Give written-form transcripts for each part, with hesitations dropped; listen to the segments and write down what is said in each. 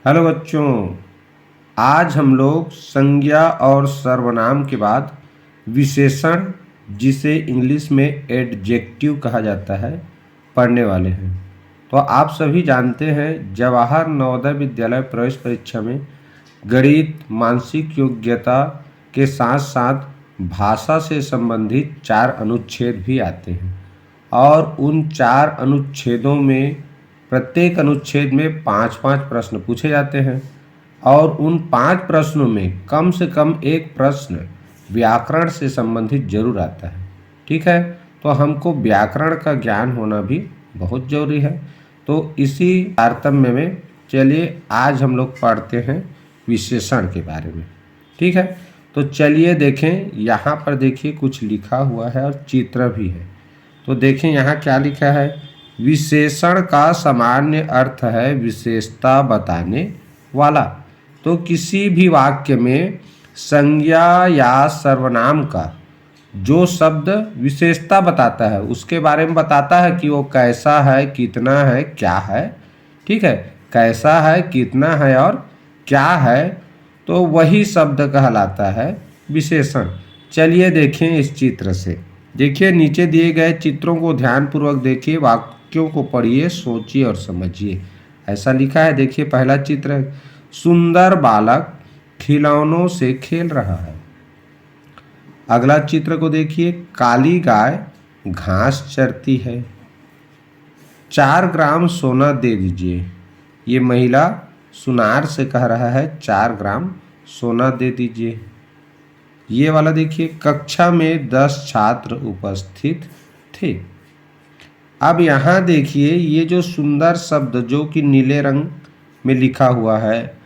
Hello बच्चों, आज हम लोग संज्ञा और सर्वनाम के बाद विशेषण, जिसे इंग्लिश में एडजेक्टिव कहा जाता है, पढ़ने वाले हैं। तो आप सभी जानते हैं, जवाहर नवोदय विद्यालय प्रवेश परीक्षा में गणित, मानसिक योग्यता के साथ साथ भाषा से संबंधित 4 अनुच्छेद भी आते हैं और उन 4 अनुच्छेदों में प्रत्येक अनुच्छेद में 5-5 प्रश्न पूछे जाते हैं और उन 5 प्रश्नों में कम से कम एक प्रश्न व्याकरण से संबंधित जरूर आता है। ठीक है, तो हमको व्याकरण का ज्ञान होना भी बहुत जरूरी है। तो इसी तारतम्य में चलिए आज हम लोग पढ़ते हैं विशेषण के बारे में। ठीक है, तो चलिए देखें, यहाँ पर देखिए कुछ लिखा हुआ है और चित्र भी है। तो देखें यहाँ क्या लिखा है। विशेषण का सामान्य अर्थ है विशेषता बताने वाला। तो किसी भी वाक्य में संज्ञा या सर्वनाम का जो शब्द विशेषता बताता है, उसके बारे में बताता है कि वो कैसा है, कितना है, क्या है। ठीक है, कैसा है, कितना है और क्या है, तो वही शब्द कहलाता है विशेषण। चलिए देखें इस चित्र से। देखिए नीचे दिए गए चित्रों को ध्यानपूर्वक देखिए, वाक्यों को पढ़िए, सोचिए और समझिए। ऐसा लिखा है, देखिए पहला चित्र है, सुंदर बालक खिलौनों से खेल रहा है। अगला चित्र को देखिए, काली गाय घास चरती है। 4 ग्राम सोना दे दीजिए। ये महिला सुनार से कह रहा है 4 ग्राम सोना दे दीजिए। ये वाला देखिए, कक्षा में 10 छात्र उपस्थित थे। अब यहाँ देखिए, ये जो सुंदर शब्द जो कि नीले रंग में लिखा हुआ है,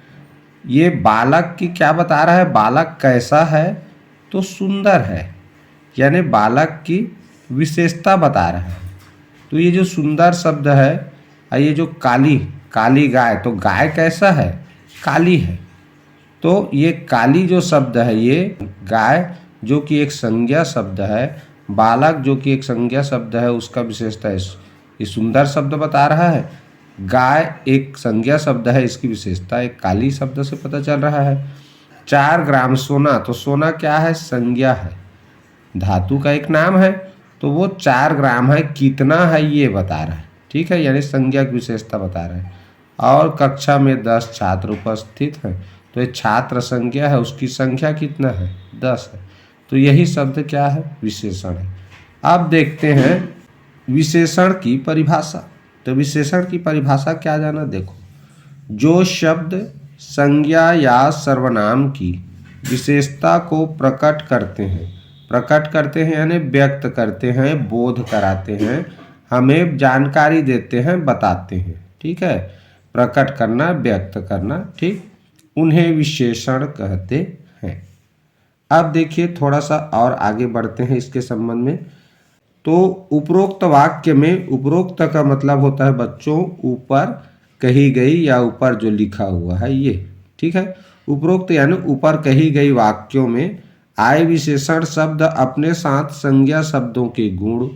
ये बालक की क्या बता रहा है, बालक कैसा है, तो सुंदर है, यानी बालक की विशेषता बता रहा है। तो ये जो सुंदर शब्द है, ये जो काली गाय, तो गाय कैसा है, काली है। तो ये काली जो शब्द है, ये गाय जो कि एक संज्ञा शब्द है, बालक जो कि एक संज्ञा शब्द है, उसका विशेषता है। ये सुंदर शब्द बता रहा है, गाय एक संज्ञा शब्द है, इसकी विशेषता एक काली शब्द से पता चल रहा है। 4 ग्राम सोना, तो सोना क्या है, संज्ञा है, धातु का एक नाम है, तो वो 4 ग्राम है, कितना है ये बता रहा है। ठीक है, यानी संज्ञा की विशेषता बता रहा है। और कक्षा में 10 छात्र उपस्थित हैं, तो ये छात्र संख्या है, उसकी संख्या कितना है, 10 है। तो यही शब्द क्या है, विशेषण है। अब देखते हैं विशेषण की परिभाषा। तो विशेषण की परिभाषा क्या जाना, देखो, जो शब्द संज्ञा या सर्वनाम की विशेषता को प्रकट करते हैं यानी व्यक्त करते हैं, बोध कराते हैं, हमें जानकारी देते हैं, बताते हैं। ठीक है, प्रकट करना, व्यक्त करना, ठीक, उन्हें विशेषण कहते हैं। अब देखिए थोड़ा सा और आगे बढ़ते हैं इसके संबंध में। तो उपरोक्त वाक्य में, उपरोक्त का मतलब होता है बच्चों ऊपर कही गई या ऊपर जो लिखा हुआ है ये। ठीक है, उपरोक्त यानी ऊपर कही गई वाक्यों में आए विशेषण शब्द अपने साथ संज्ञा शब्दों के गुण,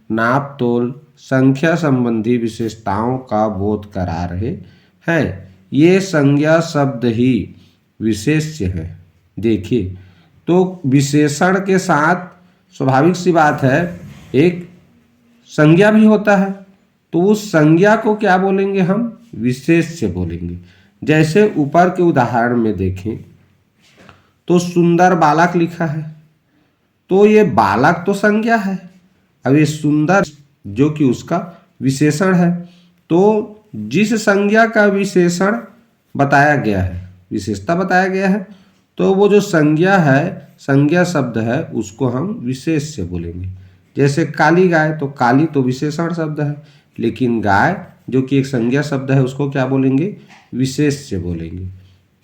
नाप तोल, संख्या संबंधी विशेषताओं का बोध करा रहे हैं। ये संज्ञा शब्द ही विशेष्य है। देखिए, तो विशेषण के साथ स्वाभाविक सी बात है एक संज्ञा भी होता है, तो उस संज्ञा को क्या बोलेंगे हम, विशेष्य बोलेंगे। जैसे ऊपर के उदाहरण में देखें तो सुंदर बालक लिखा है, तो ये बालक तो संज्ञा है, अब ये सुंदर जो कि उसका विशेषण है। तो जिस संज्ञा का विशेषण बताया गया है, विशेषता बताया गया है, तो वो जो संज्ञा है, संज्ञा शब्द है, उसको हम विशेष्य बोलेंगे। जैसे काली गाय, तो काली तो विशेषण शब्द है, लेकिन गाय जो कि एक संज्ञा शब्द है, उसको क्या बोलेंगे, विशेष्य बोलेंगे।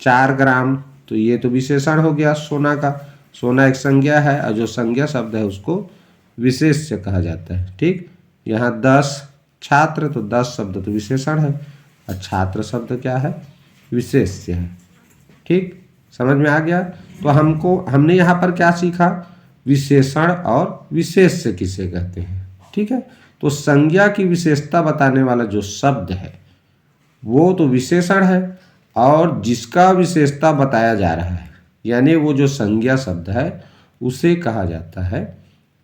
4 ग्राम, तो ये तो विशेषण हो गया सोना का, सोना एक संज्ञा है और जो संज्ञा शब्द है उसको विशेष्य कहा जाता है। ठीक, यहाँ 10 छात्र, तो 10 शब्द तो विशेषण है और छात्र शब्द क्या है, विशेष्य है। ठीक, समझ में आ गया। तो हमने यहाँ पर क्या सीखा, विशेषण और विशेष्य किसे कहते हैं। ठीक है, तो संज्ञा की विशेषता बताने वाला जो शब्द है वो तो विशेषण है और जिसका विशेषता बताया जा रहा है, यानी वो जो संज्ञा शब्द है उसे कहा जाता है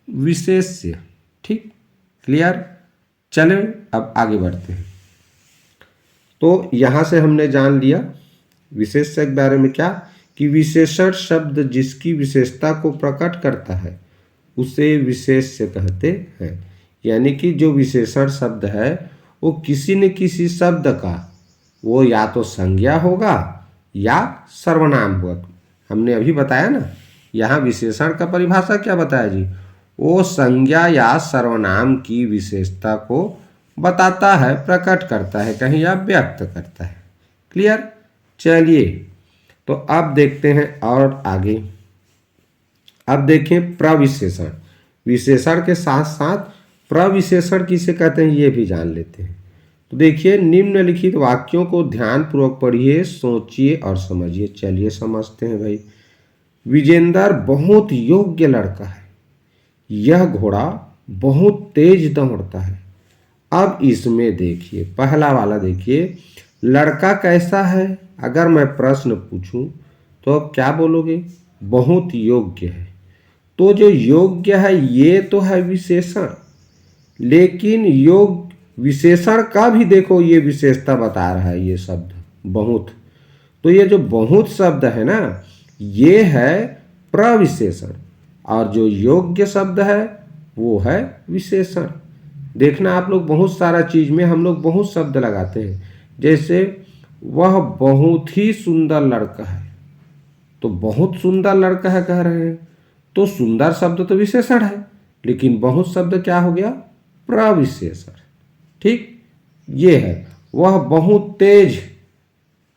विशेष्य। ठीक, क्लियर। चलें अब आगे बढ़ते हैं। तो यहाँ से हमने जान लिया विशेष्य के बारे में क्या, कि विशेषण शब्द जिसकी विशेषता को प्रकट करता है उसे विशेष्य कहते हैं। यानी कि जो विशेषण शब्द है वो किसी न किसी शब्द का, वो या तो संज्ञा होगा या सर्वनाम होगा। हमने अभी बताया ना, यहाँ विशेषण का परिभाषा क्या बताया जी, वो संज्ञा या सर्वनाम की विशेषता को बताता है, प्रकट करता है कहीं, या व्यक्त करता है। क्लियर। चलिए तो अब देखते हैं और आगे। अब देखें प्रविशेषण। विशेषण के साथ साथ प्रविशेषण किसे कहते हैं ये भी जान लेते हैं। तो देखिए, निम्नलिखित वाक्यों को ध्यानपूर्वक पढ़िए, सोचिए और समझिए। चलिए समझते हैं भाई। विजेंद्र बहुत योग्य लड़का है। यह घोड़ा बहुत तेज दौड़ता है। अब इसमें देखिए, पहला वाला देखिए, लड़का कैसा है। अगर मैं प्रश्न पूछूं तो अब क्या बोलोगे, बहुत योग्य है। तो जो योग्य है ये तो है विशेषण, लेकिन योग विशेषण का भी देखो ये विशेषता बता रहा है, ये शब्द बहुत। तो ये जो बहुत शब्द है ना, ये है प्रविशेषण, और जो योग्य शब्द है वो है विशेषण। देखना आप लोग, बहुत सारा चीज में हम लोग बहुत शब्द लगाते हैं। जैसे वह बहुत ही सुंदर लड़का है, तो बहुत सुंदर लड़का है कह रहे हैं, तो सुंदर शब्द तो विशेषण है, लेकिन बहुत शब्द क्या हो गया, प्रविशेषण। ठीक, ये है। वह बहुत तेज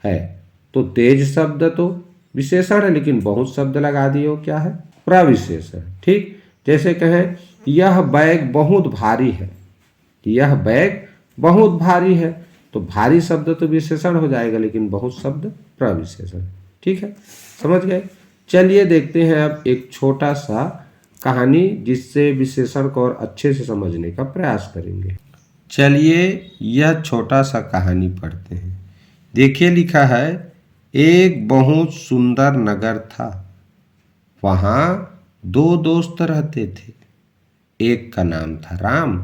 है, तो तेज शब्द तो विशेषण है, लेकिन बहुत शब्द लगा दिए हो, क्या है, प्रविशेषण। ठीक, जैसे कहें यह बैग बहुत भारी है, यह बैग बहुत भारी है, तो भारी शब्द तो विशेषण हो जाएगा, लेकिन बहुत शब्द प्रविशेषण। ठीक है, समझ गए। चलिए देखते हैं अब एक छोटा सा कहानी, जिससे विशेषण को और अच्छे से समझने का प्रयास करेंगे। चलिए यह छोटा सा कहानी पढ़ते हैं। देखिए लिखा है, एक बहुत सुंदर नगर था। वहाँ दो दोस्त रहते थे। एक का नाम था राम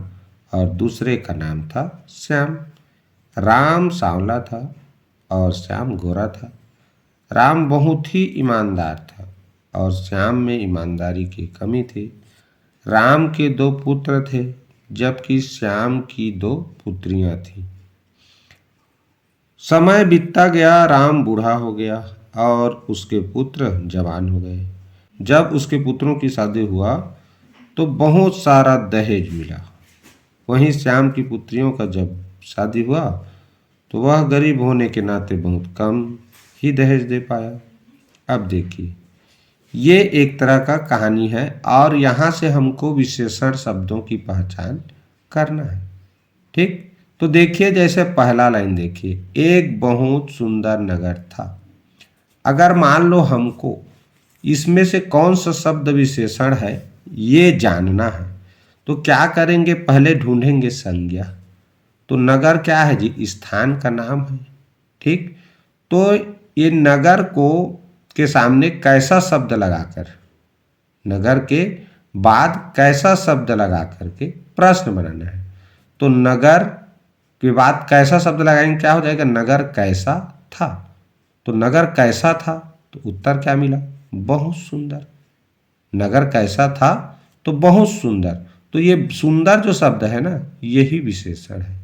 और दूसरे का नाम था श्याम। राम सांवला था और श्याम गोरा था। राम बहुत ही ईमानदार था और श्याम में ईमानदारी की कमी थी। राम के दो पुत्र थे, जबकि श्याम की दो पुत्रियां थीं। समय बीतता गया, राम बूढ़ा हो गया और उसके पुत्र जवान हो गए। जब उसके पुत्रों की शादी हुआ तो बहुत सारा दहेज मिला। वहीं श्याम की पुत्रियों का जब शादी हुआ तो वह गरीब होने के नाते बहुत कम ही दहेज दे पाया। अब देखिए, ये एक तरह का कहानी है और यहाँ से हमको विशेषण शब्दों की पहचान करना है। ठीक, तो देखिए जैसे पहला लाइन देखिए, एक बहुत सुंदर नगर था। अगर मान लो हमको इसमें से कौन सा शब्द विशेषण है ये जानना है, तो क्या करेंगे, पहले ढूंढेंगे संज्ञा। तो नगर क्या है जी, स्थान का नाम है। ठीक, तो ये नगर को के सामने कैसा शब्द लगाकर, नगर के बाद कैसा शब्द लगा करके प्रश्न बनाना है। तो नगर के बाद कैसा शब्द लगाएंगे, क्या हो जाएगा, नगर कैसा था। तो नगर कैसा था, तो उत्तर क्या मिला, बहुत सुंदर। नगर कैसा था तो बहुत सुंदर। तो ये सुंदर जो शब्द है ना, यही विशेषण है।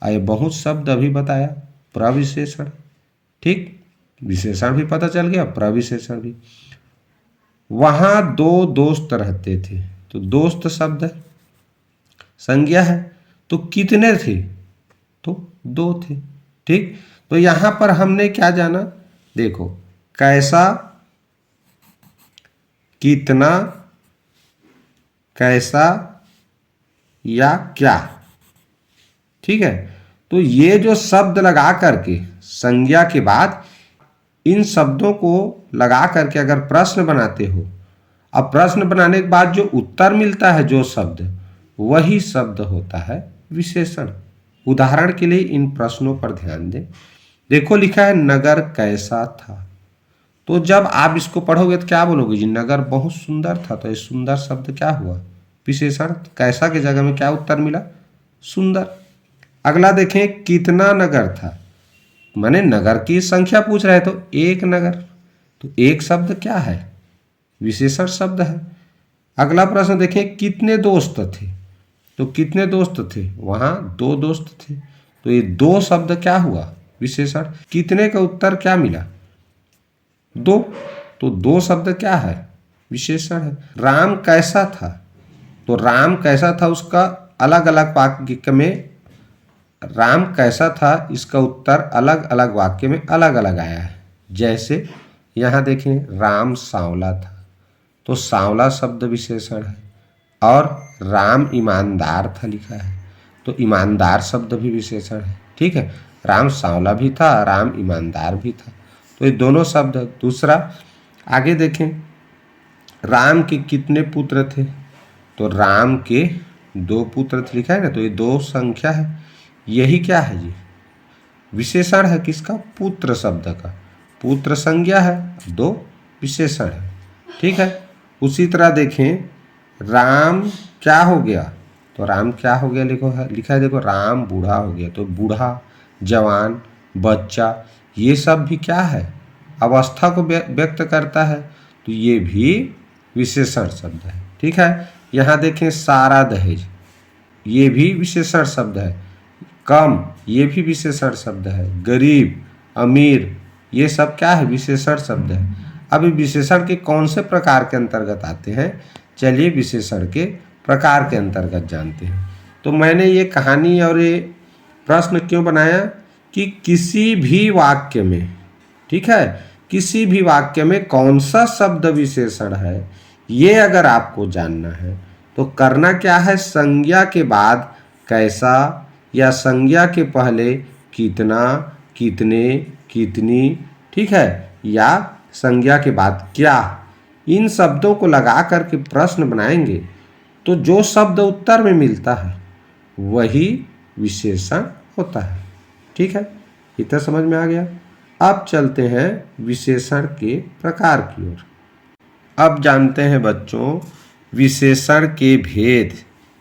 ये बहुत शब्द अभी बताया, प्रविशेषण। ठीक, विशेषण भी पता चल गया, प्रविशेषण भी। वहां दो दोस्त रहते थे, तो दोस्त शब्द है, संज्ञा है, तो कितने थे, तो दो थे। ठीक, तो यहां पर हमने क्या जाना, देखो, कैसा, कितना, कैसा या क्या। ठीक है, तो ये जो शब्द लगा करके संज्ञा के बाद इन शब्दों को लगा करके अगर प्रश्न बनाते हो, अब प्रश्न बनाने के बाद जो उत्तर मिलता है, जो शब्द, वही शब्द होता है विशेषण। उदाहरण के लिए इन प्रश्नों पर ध्यान दें। देखो लिखा है नगर कैसा था। तो जब आप इसको पढ़ोगे तो क्या बोलोगे जी, नगर बहुत सुंदर था। तो ये सुंदर शब्द क्या हुआ, विशेषण। कैसा के जगह में क्या उत्तर मिला, सुंदर। अगला देखें, कितना नगर था, माने नगर की संख्या पूछ रहे, तो एक नगर। तो एक शब्द क्या है, विशेषण शब्द है। अगला प्रश्न देखें, कितने दोस्त थे। तो कितने दोस्त थे, वहां दो दोस्त थे। तो ये दो शब्द क्या हुआ, विशेषण। कितने का उत्तर क्या मिला, दो। तो दो शब्द क्या है, विशेषण है। राम कैसा था, तो राम कैसा था उसका अलग अलग वाक्य में, राम कैसा था इसका उत्तर अलग अलग वाक्य में अलग अलग आया है। जैसे यहाँ देखें, राम सांवला था, तो सांवला शब्द विशेषण है। और राम ईमानदार था लिखा है, तो ईमानदार शब्द भी विशेषण है। ठीक है, राम सांवला भी था, राम ईमानदार भी था, तो ये दोनों शब्द। दूसरा आगे देखें, राम के कितने पुत्र थे, तो राम के दो पुत्र थे लिखा है ना, तो ये दो संख्या है। यही क्या है जी, विशेषण है किसका, पुत्र शब्द का। पुत्र संज्ञा है, दो विशेषण है। ठीक है, उसी तरह देखें, राम क्या हो गया, तो राम क्या हो गया लिखा है देखो, राम बूढ़ा हो गया। तो बूढ़ा, जवान, बच्चा, ये सब भी क्या है, अवस्था को व्यक्त करता है, तो ये भी विशेषण शब्द है। ठीक है, यहाँ देखें, सारा दहेज, ये भी विशेषण शब्द है। कम, ये भी विशेषण शब्द है। गरीब, अमीर, ये सब क्या है, विशेषण शब्द है। अब विशेषण के कौन से प्रकार के अंतर्गत आते हैं, चलिए विशेषण के प्रकार के अंतर्गत जानते हैं। तो मैंने ये कहानी और ये प्रश्न क्यों बनाया कि किसी भी वाक्य में, ठीक है, किसी भी वाक्य में कौन सा शब्द विशेषण है, ये अगर आपको जानना है तो करना क्या है, संज्ञा के बाद कैसा या संज्ञा के पहले कितना, कितने, कितनी, ठीक है, या संज्ञा के बाद क्या, इन शब्दों को लगा करके प्रश्न बनाएंगे तो जो शब्द उत्तर में मिलता है वही विशेषण होता है। ठीक है, इतना समझ में आ गया। अब चलते हैं विशेषण के प्रकार की ओर। अब जानते हैं बच्चों विशेषण के भेद,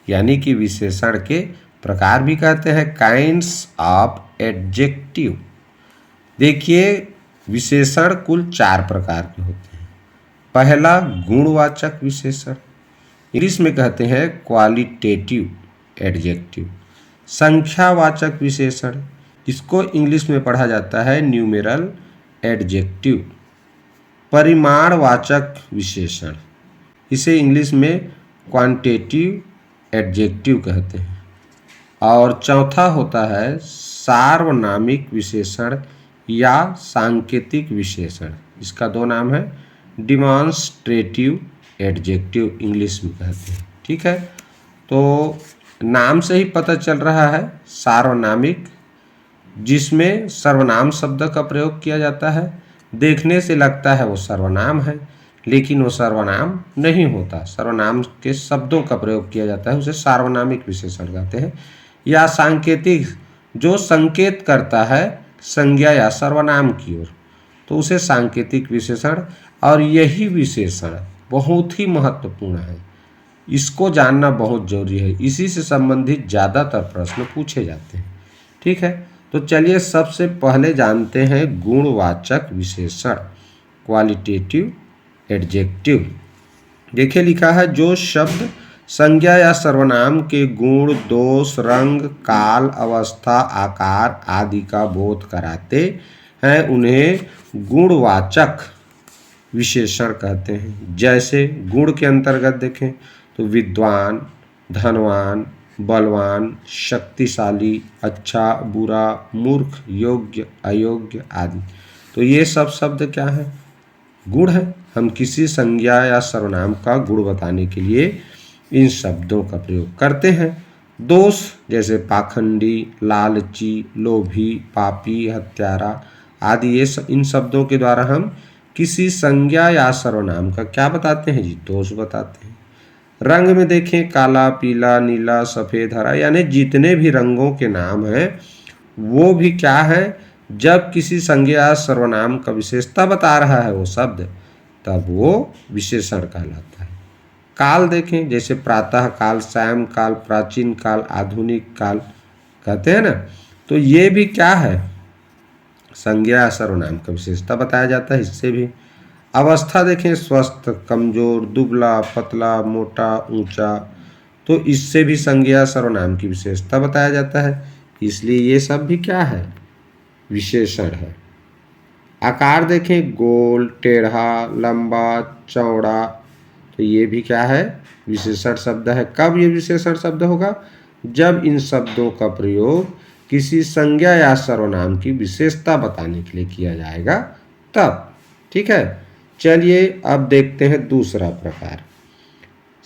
यानी कि विशेषण के प्रकार भी कहते हैं, काइंड्स ऑफ एडजेक्टिव। देखिए, विशेषण कुल 4 प्रकार के होते हैं। पहला गुणवाचक विशेषण, इंग्लिश में कहते हैं क्वालिटेटिव एडजेक्टिव। संख्यावाचक विशेषण, इसको इंग्लिश में पढ़ा जाता है न्यूमेरल एडजेक्टिव। परिमाणवाचक विशेषण, इसे इंग्लिश में क्वांटिटेटिव एडजेक्टिव कहते हैं। और चौथा होता है सार्वनामिक विशेषण या सांकेतिक विशेषण, इसका दो नाम है, डिमॉन्स्ट्रेटिव एडजेक्टिव इंग्लिश में कहते हैं। ठीक है, तो नाम से ही पता चल रहा है सार्वनामिक, जिसमें सर्वनाम शब्द का प्रयोग किया जाता है। देखने से लगता है वो सर्वनाम है, लेकिन वो सर्वनाम नहीं होता, सर्वनाम के शब्दों का प्रयोग किया जाता है, उसे सार्वनामिक विशेषण कहते हैं। या सांकेतिक, जो संकेत करता है संज्ञा या सर्वनाम की ओर, तो उसे सांकेतिक विशेषण। और यही विशेषण बहुत ही महत्वपूर्ण है, इसको जानना बहुत जरूरी है, इसी से संबंधित ज़्यादातर प्रश्न पूछे जाते हैं। ठीक है, तो चलिए सबसे पहले जानते हैं गुणवाचक विशेषण, क्वालिटेटिव एडजेक्टिव। देखिए लिखा है, जो शब्द संज्ञा या सर्वनाम के गुण, दोष, रंग, काल, अवस्था, आकार आदि का बोध कराते हैं उन्हें गुणवाचक विशेषण कहते हैं। जैसे गुण के अंतर्गत देखें तो विद्वान, धनवान, बलवान, शक्तिशाली, अच्छा, बुरा, मूर्ख, योग्य, अयोग्य आदि। तो ये सब शब्द क्या है, गुण है। हम किसी संज्ञा या सर्वनाम का गुण बताने के लिए इन शब्दों का प्रयोग करते हैं। दोष जैसे पाखंडी, लालची, लोभी, पापी, हत्यारा आदि, ये इन शब्दों के द्वारा हम किसी संज्ञा या सर्वनाम का क्या बताते हैं जी, दोष बताते हैं। रंग में देखें, काला, पीला, नीला, सफ़ेद, हरा, यानी जितने भी रंगों के नाम हैं वो भी क्या है, जब किसी संज्ञा या सर्वनाम का विशेषता बता रहा है वो शब्द, तब वो विशेषण कहलाता है। काल देखें, जैसे प्रातः काल, सायं काल, प्राचीन काल, आधुनिक काल कहते हैं ना, तो ये भी क्या है, संज्ञा या सर्वनाम का विशेषता बताया जाता है इससे भी। अवस्था देखें, स्वस्थ, कमजोर, दुबला, पतला, मोटा, ऊंचा, तो इससे भी संज्ञा सर्वनाम की विशेषता बताया जाता है, इसलिए ये सब भी क्या है, विशेषण है। आकार देखें, गोल, टेढ़ा, लंबा, चौड़ा, तो ये भी क्या है, विशेषण शब्द है। कब ये विशेषण शब्द होगा, जब इन शब्दों का प्रयोग किसी संज्ञा या सर्वनाम की विशेषता बताने के लिए किया जाएगा तब। ठीक है, चलिए अब देखते हैं दूसरा प्रकार,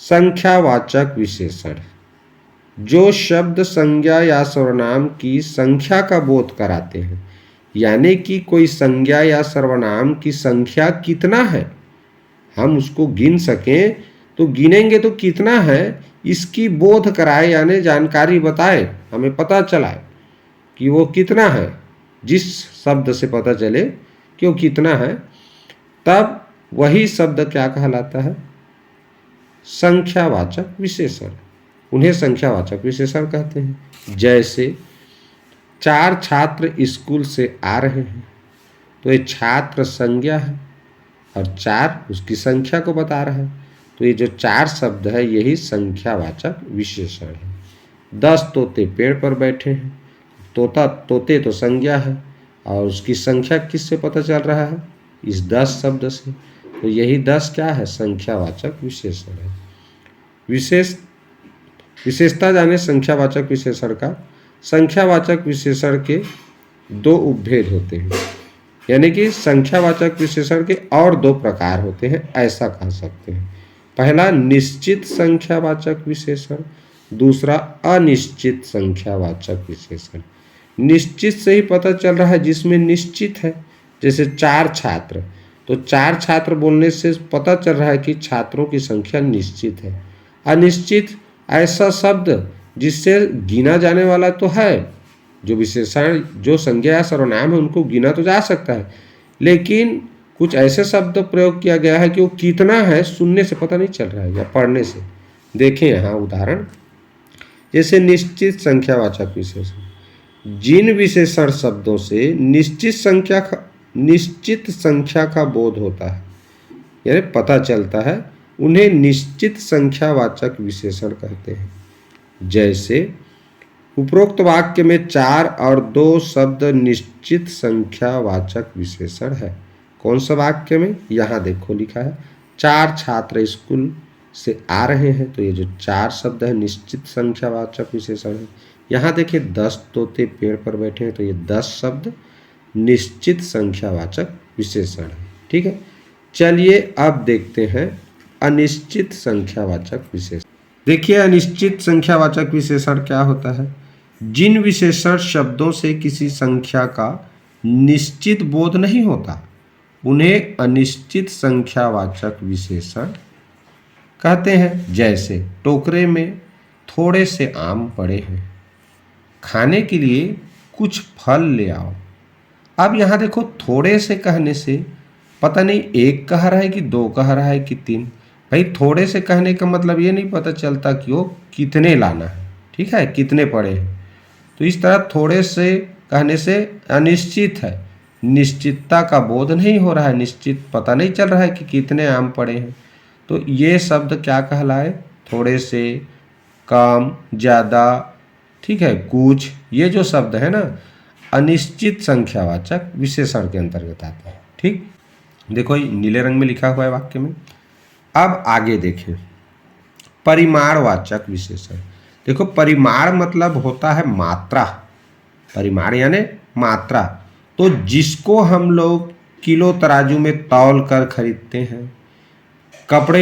संख्यावाचक विशेषण। जो शब्द संज्ञा या सर्वनाम की संख्या का बोध कराते हैं, यानी कि कोई संज्ञा या सर्वनाम की संख्या कितना है, हम उसको गिन सकें, तो गिनेंगे तो कितना है इसकी बोध कराए, यानी जानकारी बताए, हमें पता चलाए कि वो कितना है, जिस शब्द से पता चले कि वो कितना है, तब वही शब्द क्या कहलाता है, संख्यावाचक विशेषण। उन्हें संख्यावाचक विशेषण कहते हैं। जैसे 4 छात्र स्कूल से आ रहे हैं, तो ये छात्र संज्ञा है और 4 उसकी संख्या को बता रहा है, तो ये जो 4 शब्द है यही संख्यावाचक विशेषण है। 10 तोते पेड़ पर बैठे हैं, तोते तो संज्ञा है और उसकी संख्या किससे पता चल रहा है, इस 10 शब्द से, तो यही 10 क्या है, संख्यावाचक विशेषण है। विशेषता जाने संख्यावाचक विशेषण का। संख्यावाचक विशेषण के 2 उपभेद होते हैं, यानी कि संख्यावाचक विशेषण के और 2 प्रकार होते हैं, ऐसा कह सकते हैं। पहला निश्चित संख्यावाचक विशेषण, दूसरा अनिश्चित संख्यावाचक विशेषण। निश्चित से ही पता चल रहा है, जिसमें निश्चित है, जैसे 4 छात्र, तो 4 छात्र बोलने से पता चल रहा है कि छात्रों की संख्या निश्चित है। अनिश्चित ऐसा शब्द जिससे गिना जाने वाला तो है, जो विशेषण जो संज्ञा या सर्वनाम है उनको गिना तो जा सकता है, लेकिन कुछ ऐसे शब्द प्रयोग किया गया है कि वो कितना है सुनने से पता नहीं चल रहा है या पढ़ने से। देखें यहाँ उदाहरण, जैसे निश्चित संख्यावाचक विशेषण, जिन विशेषण शब्दों से निश्चित संख्या का बोध होता है, यानी पता चलता है, उन्हें निश्चित संख्यावाचक विशेषण कहते हैं। जैसे उपरोक्त वाक्य में 4 और 2 शब्द निश्चित संख्यावाचक विशेषण है। कौन सा वाक्य में, यहाँ देखो लिखा है 4 छात्र स्कूल से आ रहे हैं, तो ये जो 4 शब्द है निश्चित संख्यावाचक विशेषण है। यहाँ देखिए 10 तोते पेड़ पर बैठे हैं, तो ये 10 शब्द निश्चित संख्यावाचक विशेषण है। ठीक है, चलिए अब देखते हैं अनिश्चित संख्यावाचक विशेषण। देखिए अनिश्चित संख्यावाचक विशेषण क्या होता है, जिन विशेषण शब्दों से किसी संख्या का निश्चित बोध नहीं होता, उन्हें अनिश्चित संख्यावाचक विशेषण कहते हैं। जैसे टोकरे में थोड़े से आम पड़े हैं, खाने के लिए कुछ फल ले आओ। अब यहाँ देखो, थोड़े से कहने से पता नहीं 1 कह रहा है कि 2 कह रहा है कि 3। भाई थोड़े से कहने का मतलब ये नहीं पता चलता कि वो कितने लाना है, ठीक है, कितने पड़े हैं। तो इस तरह थोड़े से कहने से अनिश्चित है, निश्चितता का बोध नहीं हो रहा है, निश्चित पता नहीं चल रहा है कि कितने आम पड़े हैं। तो ये शब्द क्या कहलाए, थोड़े से, कम, ज़्यादा, ठीक है, कुछ, ये जो शब्द है ना अनिश्चित संख्यावाचक विशेषण के अंतर्गत आते हैं। ठीक, देखो ये नीले रंग में लिखा हुआ है वाक्य में। अब आगे देखें परिमाणवाचक विशेषण। देखो परिमाण मतलब होता है मात्रा, परिमाण यानी मात्रा, तो जिसको हम लोग किलो तराजू में तौल कर खरीदते हैं। कपड़ा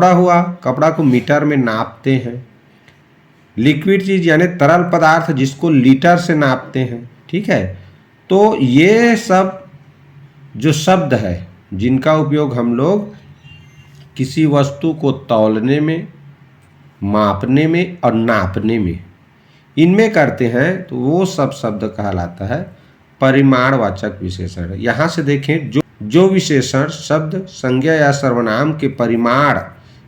हुआ, कपड़ा को मीटर में नापते हैं। लिक्विड चीज़ यानी तरल पदार्थ जिसको लीटर से नापते हैं। ठीक है, तो ये सब जो शब्द है जिनका उपयोग हम लोग किसी वस्तु को तौलने में, मापने में और नापने में इनमें करते हैं, तो वो सब शब्द कहलाता है परिमाणवाचक विशेषण। यहाँ से देखें, जो विशेषण शब्द, संज्ञा या सर्वनाम के परिमाण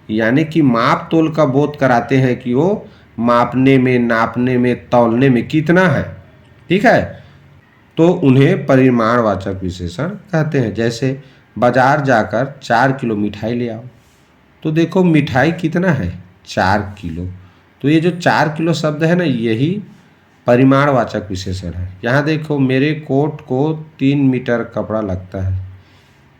यानी कि माप तोल का बोध कराते हैं कि वो मापने में, नापने में, तौलने में कितना है, ठीक है, तो उन्हें परिमाणवाचक विशेषण कहते हैं। जैसे बाजार जाकर 4 किलो मिठाई ले आओ, तो देखो मिठाई कितना है, 4 किलो। तो ये जो 4 किलो शब्द है ना, यही परिमाणवाचक विशेषण है। यहाँ देखो, मेरे कोट को 3 मीटर कपड़ा लगता है,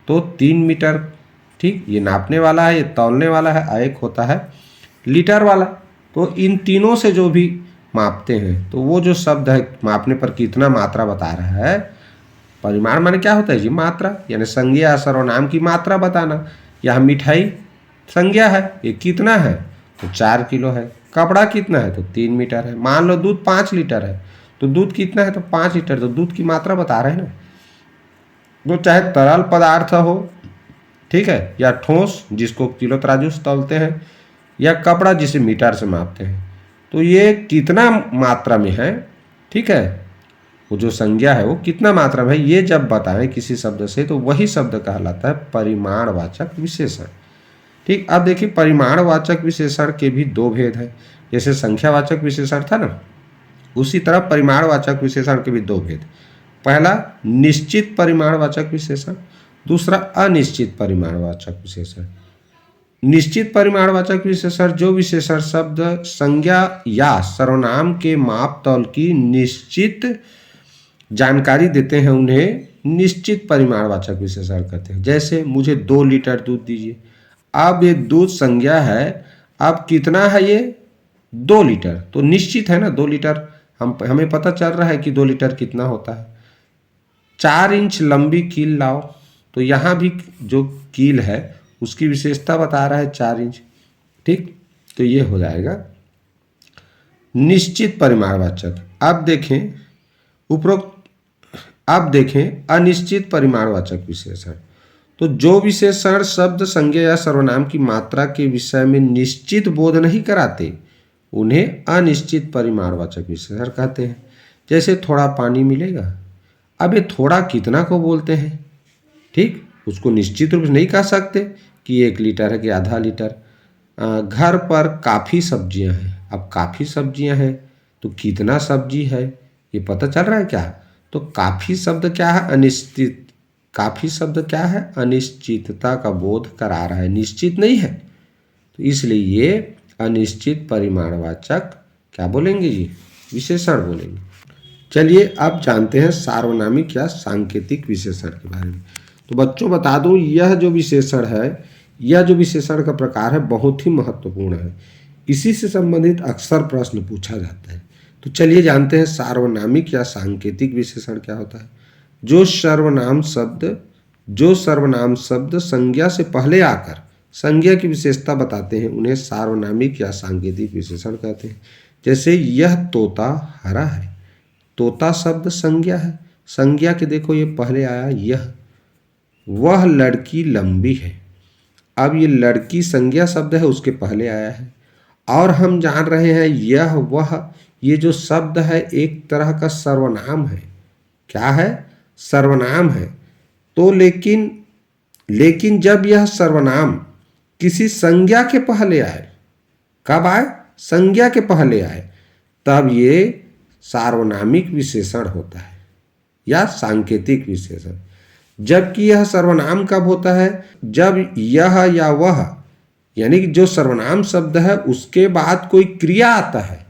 तो 3 मीटर, ठीक, ये नापने वाला है, ये तौलने वाला है, एक होता है लीटर वाला। तो इन तीनों से जो भी मापते हैं, तो वो जो शब्द है मापने पर कितना मात्रा बता रहा है। परिमाण माने क्या होता है जी, मात्रा, यानी संज्ञा या सर्वनाम की मात्रा बताना। यह मिठाई संज्ञा है, ये कितना है, तो 4 किलो है। कपड़ा कितना है, तो 3 मीटर है। मान लो दूध 5 लीटर है, तो दूध कितना है, तो 5 लीटर, तो दूध की मात्रा बता रहे हैं ना। तो चाहे तरल पदार्थ हो, ठीक है, या ठोस जिसको किलो तराजू से तौलते हैं, या कपड़ा जिसे मीटर से मापते हैं, तो ये कितना मात्रा में है, ठीक है, वो जो संज्ञा है वो कितना मात्रा में है, ये जब बताएं किसी शब्द से, तो वही शब्द कहलाता है परिमाणवाचक विशेषण। ठीक, अब देखिए परिमाणवाचक विशेषण के भी दो भेद हैं। जैसे संख्यावाचक विशेषण था ना, उसी तरह परिमाणवाचक विशेषण के भी दो भेद। पहला निश्चित परिमाणवाचक विशेषण, दूसरा अनिश्चित परिमाणवाचक विशेषण। निश्चित परिमाणवाचक विशेषण जो विशेषण शब्द, संज्ञा या सर्वनाम के माप तौल की निश्चित जानकारी देते हैं, उन्हें निश्चित परिमाणवाचक विशेषण कहते हैं। जैसे मुझे 2 लीटर दूध दीजिए। अब ये दूध संज्ञा है, अब कितना है ये, 2 लीटर, तो निश्चित है ना 2 लीटर, हमें पता चल रहा है कि 2 लीटर कितना होता है। 4 इंच लंबी कील लाओ, तो यहाँ भी जो कील है उसकी विशेषता बता रहा है 4 इंच, ठीक, तो ये हो जाएगा निश्चित परिमाणवाचक। अब देखें उपरोक्त, अब देखें अनिश्चित परिमाणवाचक विशेषण। तो जो विशेषण शब्द, संज्ञा या सर्वनाम की मात्रा के विषय में निश्चित बोध नहीं कराते, उन्हें अनिश्चित परिमाणवाचक विशेषण कहते हैं। जैसे थोड़ा पानी मिलेगा, अब ये थोड़ा कितना को बोलते हैं, ठीक, उसको निश्चित रूप से नहीं कह सकते कि 1 लीटर है कि आधा लीटर। घर पर काफ़ी सब्जियां हैं, अब काफ़ी सब्जियां हैं तो कितना सब्जी है ये पता चल रहा है क्या। तो काफ़ी शब्द क्या है, अनिश्चित, काफ़ी शब्द क्या है, अनिश्चितता का बोध करा रहा है, निश्चित नहीं है, तो इसलिए ये अनिश्चित परिमाणवाचक क्या बोलेंगे जी, विशेषण बोलेंगे। चलिए अब जानते हैं सार्वनामिक या सांकेतिक विशेषण के बारे में। तो बच्चों बता दूं, यह जो विशेषण है, यह जो विशेषण का प्रकार है बहुत ही महत्वपूर्ण है। इसी से संबंधित अक्सर प्रश्न पूछा जाता है। तो चलिए जानते हैं सार्वनामिक या सांकेतिक विशेषण क्या होता है। जो सर्वनाम शब्द संज्ञा से पहले आकर संज्ञा की विशेषता बताते हैं, उन्हें सार्वनामिक या सांकेतिक विशेषण कहते हैं। जैसे यह तोता हरा है, तोता शब्द संज्ञा है, संज्ञा के देखो ये पहले आया यह। वह लड़की लंबी है, अब ये लड़की संज्ञा शब्द है, उसके पहले आया है। और हम जान रहे हैं यह वह, ये जो शब्द है एक तरह का सर्वनाम है। क्या है, सर्वनाम है। तो लेकिन जब यह सर्वनाम किसी संज्ञा के पहले आए, कब आए, संज्ञा के पहले आए, तब ये सार्वनामिक विशेषण होता है या सांकेतिक विशेषण। जबकि यह सर्वनाम कब होता है, जब यह या वह यानी कि जो सर्वनाम शब्द है उसके बाद कोई क्रिया आता है,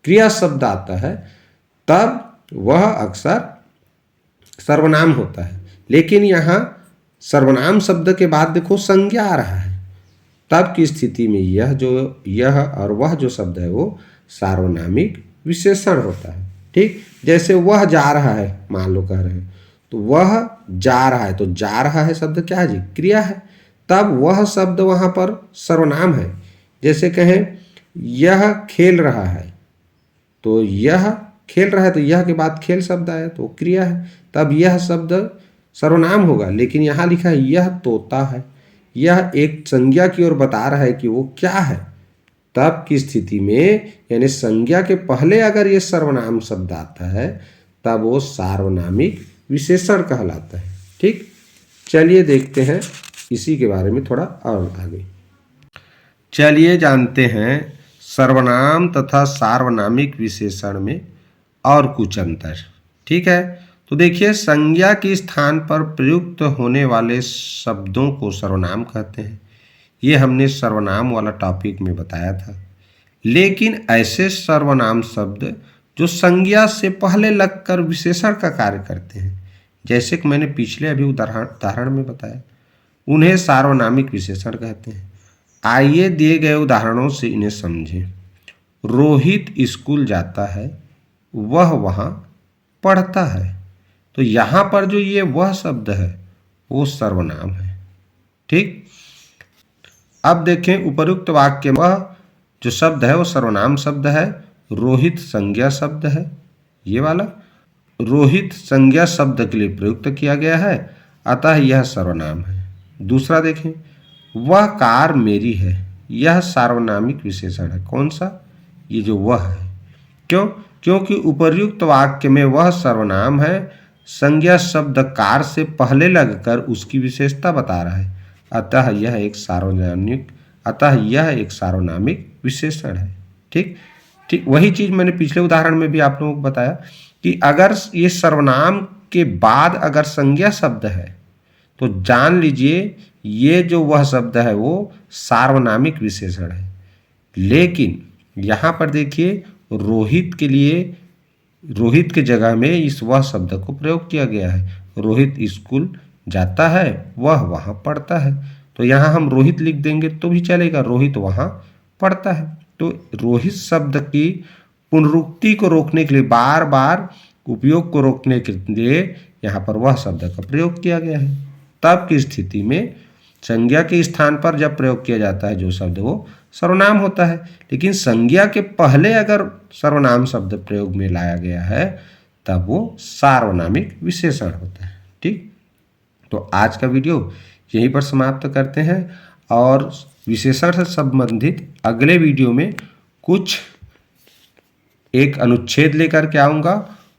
क्रिया शब्द आता है, तब वह अक्सर सर्वनाम होता है। लेकिन यहाँ सर्वनाम शब्द के बाद देखो संज्ञा आ रहा है, तब की स्थिति में यह और वह जो शब्द है वो सार्वनामिक विशेषण होता है। ठीक, जैसे वह जा रहा है, मान लो कह रहे हैं, तो वह जा रहा है, तो जा रहा है शब्द क्या है जी, क्रिया है, तब वह शब्द वहाँ पर सर्वनाम है। जैसे कहें यह खेल रहा है, तो यह खेल रहा है, तो यह के बाद खेल शब्द आया तो क्रिया है, तब यह शब्द सर्वनाम होगा। लेकिन यहाँ लिखा है यह तोता है, यह एक संज्ञा की ओर बता रहा है कि वो क्या है, तब की स्थिति में यानी संज्ञा के पहले अगर ये सर्वनाम शब्द आता है तब वो सार्वनामिक विशेषण कहलाता है। ठीक, चलिए देखते हैं इसी के बारे में थोड़ा और आगे। चलिए जानते हैं सर्वनाम तथा सार्वनामिक विशेषण में और कुछ अंतर। ठीक है, तो देखिए संज्ञा के स्थान पर प्रयुक्त होने वाले शब्दों को सर्वनाम कहते हैं। ये हमने सर्वनाम वाला टॉपिक में बताया था। लेकिन ऐसे सर्वनाम शब्द जो संज्ञा से पहले लगकर विशेषण का कार्य करते हैं, जैसे कि मैंने पिछले अभी उदाहरण में बताया, उन्हें सार्वनामिक विशेषण कहते हैं। आइए दिए गए उदाहरणों से इन्हें समझें। रोहित स्कूल जाता है, वह वहाँ पढ़ता है। तो यहाँ पर जो ये वह शब्द है वो सर्वनाम है। ठीक, अब देखें उपर्युक्त वाक्य में वह जो शब्द है वो सर्वनाम शब्द है, रोहित संज्ञा शब्द है। ये वाला रोहित संज्ञा शब्द के लिए प्रयुक्त किया गया है, अतः यह सर्वनाम है। दूसरा देखें, वह कार मेरी है, यह सार्वनामिक विशेषण है। कौन सा? ये जो वह है। क्यों? क्योंकि उपर्युक्त वाक्य में वह सर्वनाम है, संज्ञा शब्द कार से पहले लगकर उसकी विशेषता बता रहा है, अतः यह एक सार्वनामिक विशेषण है। ठीक, वही चीज मैंने पिछले उदाहरण में भी आप लोगों को बताया कि अगर ये सर्वनाम के बाद अगर संज्ञा शब्द है तो जान लीजिए ये जो वह शब्द है वो सार्वनामिक विशेषण है। लेकिन यहाँ पर देखिए रोहित के लिए रोहित के जगह में इस वह शब्द को प्रयोग किया गया है। रोहित स्कूल जाता है, वह वहाँ पढ़ता है। तो यहाँ हम रोहित लिख देंगे तो भी चलेगा, रोहित वहाँ पढ़ता है। तो रोहित शब्द की पुनरुक्ति को रोकने के लिए, बार बार उपयोग को रोकने के लिए यहाँ पर वह शब्द का प्रयोग किया गया है। तब की स्थिति में संज्ञा के स्थान पर जब प्रयोग किया जाता है जो शब्द वो सर्वनाम होता है। लेकिन संज्ञा के पहले अगर सर्वनाम शब्द प्रयोग में लाया गया है तब वो सार्वनामिक विशेषण होता है। ठीक, तो आज का वीडियो यहीं पर समाप्त करते हैं और विशेषण से संबंधित अगले वीडियो में कुछ एक अनुच्छेद लेकर के आऊँगा।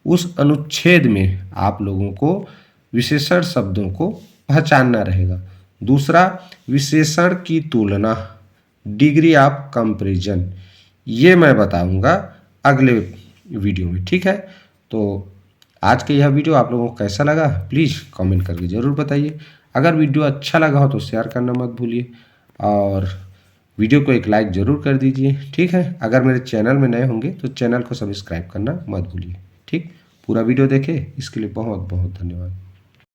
उस अनुच्छेद में आप लोगों को विशेषण शब्दों को पहचानना रहेगा। दूसरा, विशेषण की तुलना, डिग्री ऑफ कंपैरिजन, ये मैं बताऊंगा अगले वीडियो में। ठीक है, तो आज का यह वीडियो आप लोगों को कैसा लगा प्लीज़ कमेंट करके ज़रूर बताइए। अगर वीडियो अच्छा लगा हो तो शेयर करना मत भूलिए और वीडियो को एक लाइक ज़रूर कर दीजिए। ठीक है, अगर मेरे चैनल में नए होंगे तो चैनल को सब्सक्राइब करना मत भूलिए। ठीक, पूरा वीडियो देखें इसके लिए बहुत बहुत धन्यवाद।